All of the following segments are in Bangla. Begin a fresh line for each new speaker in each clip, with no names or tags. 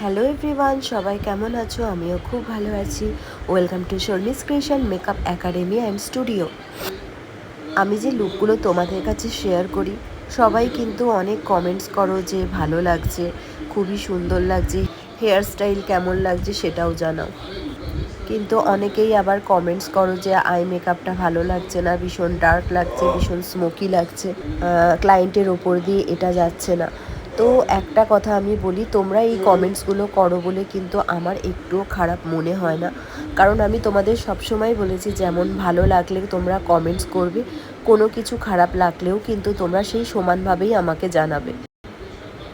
হ্যালো এভরিওয়ান, সবাই কেমন আছো? আমিও খুব ভালো আছি। Welcome to Sharmi's creation makeup academy and studio. আমি যে লুকগুলো তোমাদের কাছে শেয়ার করি, সবাই কিন্তু অনেক কমেন্টস করো যে ভালো লাগছে, খুবই সুন্দর লাগছে, হেয়ার স্টাইল কেমন লাগছে সেটাও জানাও। কিন্তু অনেকেই আবার কমেন্টস করো যে আই মেকআপটা ভালো লাগছে না, ভীষণ ডার্ক লাগছে, ভীষণ স্মোকি লাগছে, ক্লায়েন্টের ওপর দিয়ে এটা যাচ্ছে না। তো একটা কথা আমি বলি, তোমরা এই কমেন্টসগুলো করো বলে কিন্তু আমার একটুও খারাপ মনে হয় না। কারণ আমি তোমাদের সবসময় বলেছি, যেমন ভালো লাগলে তোমরা কমেন্টস করবে, কোনো কিছু খারাপ লাগলেও কিন্তু তোমরা সেই সমানভাবেই আমাকে জানাবে।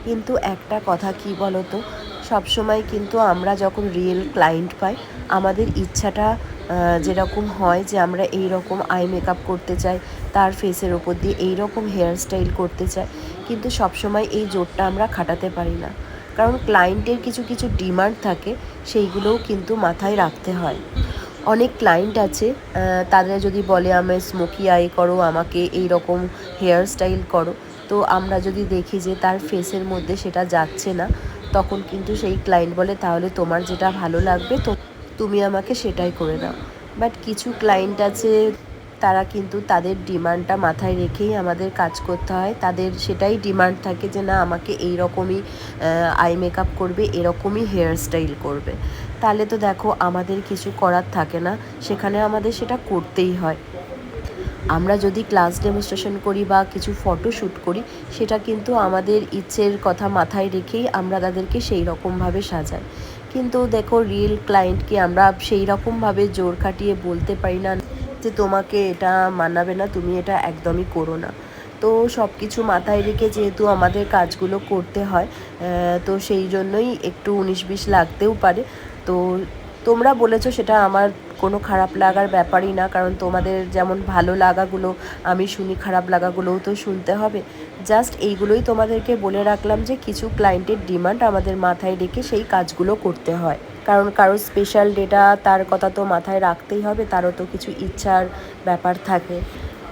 কিন্তু একটা কথা কি বলো তো, সবসময় কিন্তু আমরা যখন রিয়েল ক্লায়েন্ট পাই, আমাদের ইচ্ছাটা যেরকম হয় যে আমরা এই রকম আই মেকআপ করতে চাই, তার ফেসের ওপর দিয়ে এই রকম হেয়ার স্টাইল করতে চাই, কিন্তু সবসময় এই জোরটা আমরা খাটাতে পারি না। কারণ ক্লায়েন্টের কিছু কিছু ডিমান্ড থাকে, সেইগুলোও কিন্তু মাথায় রাখতে হয়। অনেক ক্লায়েন্ট আছে, তাদের যদি বলে আমি স্মোকি আই করো, আমাকে এই রকম হেয়ার স্টাইল করো, তো আমরা যদি দেখি যে তার ফেসের মধ্যে সেটা যাচ্ছে না, তখন কিন্তু সেই ক্লায়েন্ট বলে তাহলে তোমার যেটা ভালো লাগবে তো তুমি আমাকে সেটাই করে দাও। বাট কিছু ক্লায়েন্ট আছে, তারা কিন্তু তাদের ডিমান্ডটা মাথায় রেখেই আমাদের কাজ করতে হয়। তাদের সেটাই ডিমান্ড থাকে যে না, আমাকে এই রকমই আই মেকআপ করবে, এরকমই হেয়ার স্টাইল করবে। তাহলে তো দেখো আমাদের কিছু করার থাকে না, সেখানে আমাদের সেটা করতেই হয়। আমরা যদি ক্লাস ডেমনস্ট্রেশন করি বা কিছু ফটো শ্যুট করি, সেটা কিন্তু আমাদের ইচ্ছের কথা মাথায় রেখেই আমরা তাদেরকে সেই রকমভাবে সাজাই। কিন্তু দেখো রিয়েল ক্লায়েন্টকে আমরা সেই রকমভাবে জোর খাটিয়ে বলতে পারি না যে তোমাকে এটা মানাবে না, তুমি এটা একদমই করো না। তো সব কিছু মাথায় রেখে যেহেতু আমাদের কাজগুলো করতে হয়, তো সেই জন্যই একটু 19-20 লাগতেও পারে। তো তোমরা বলেছো, সেটা আমার কোনো খারাপ লাগার ব্যাপারই না, কারণ তোমাদের যেমন ভালো লাগাগুলো আমি শুনি, খারাপ লাগাগুলোও তো শুনতে হবে। জাস্ট এইগুলোই তোমাদেরকে বলে রাখলাম যে কিছু ক্লায়েন্টের ডিমান্ড আমাদের মাথায় রেখে সেই কাজগুলো করতে হয়। কারণ কারো স্পেশাল ডেটা, তার কথা তো মাথায় রাখতেই হবে, তারও তো কিছু ইচ্ছার ব্যাপার থাকে।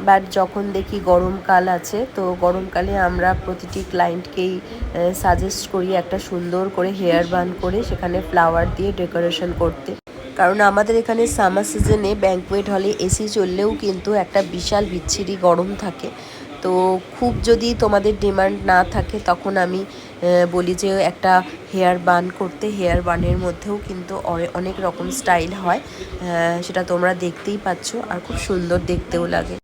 বাট যখন দেখি গরমকাল আছে, তো গরমকালে আমরা প্রতিটি ক্লায়েন্টকেই সাজেস্ট করি একটা সুন্দর করে হেয়ার বান করে সেখানে ফ্লাওয়ার দিয়ে ডেকোরেশন করতে। কারণ আমাদের এখানে সামার সিজনে ব্যাঙ্কোয়েট হলে এসি চললেও কিন্তু একটা বিশাল বিচ্ছিরি গরম থাকে। তো খুব যদি তোমাদের ডিমান্ড না থাকে, তখন আমি বলি যে একটা হেয়ার বান করতে। হেয়ার বানের মধ্যেও কিন্তু অনেক রকম স্টাইল হয়, সেটা তোমরা দেখতেই পাচ্ছ, আর খুব সুন্দর দেখতেও লাগে।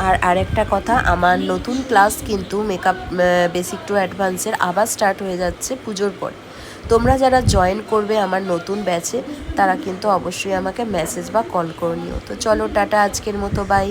আর আরেকটা কথা, আমার নতুন ক্লাস কিন্তু মেকআপ বেসিক টু অ্যাডভান্সের আবার স্টার্ট হয়ে যাচ্ছে পুজোর পর। তোমরা যারা জয়েন করবে আমার নতুন ব্যাচে, তারা কিন্তু অবশ্যই আমাকে মেসেজ বা কল করে নিও। তো চলো টাটা, আজকের মতো বাই।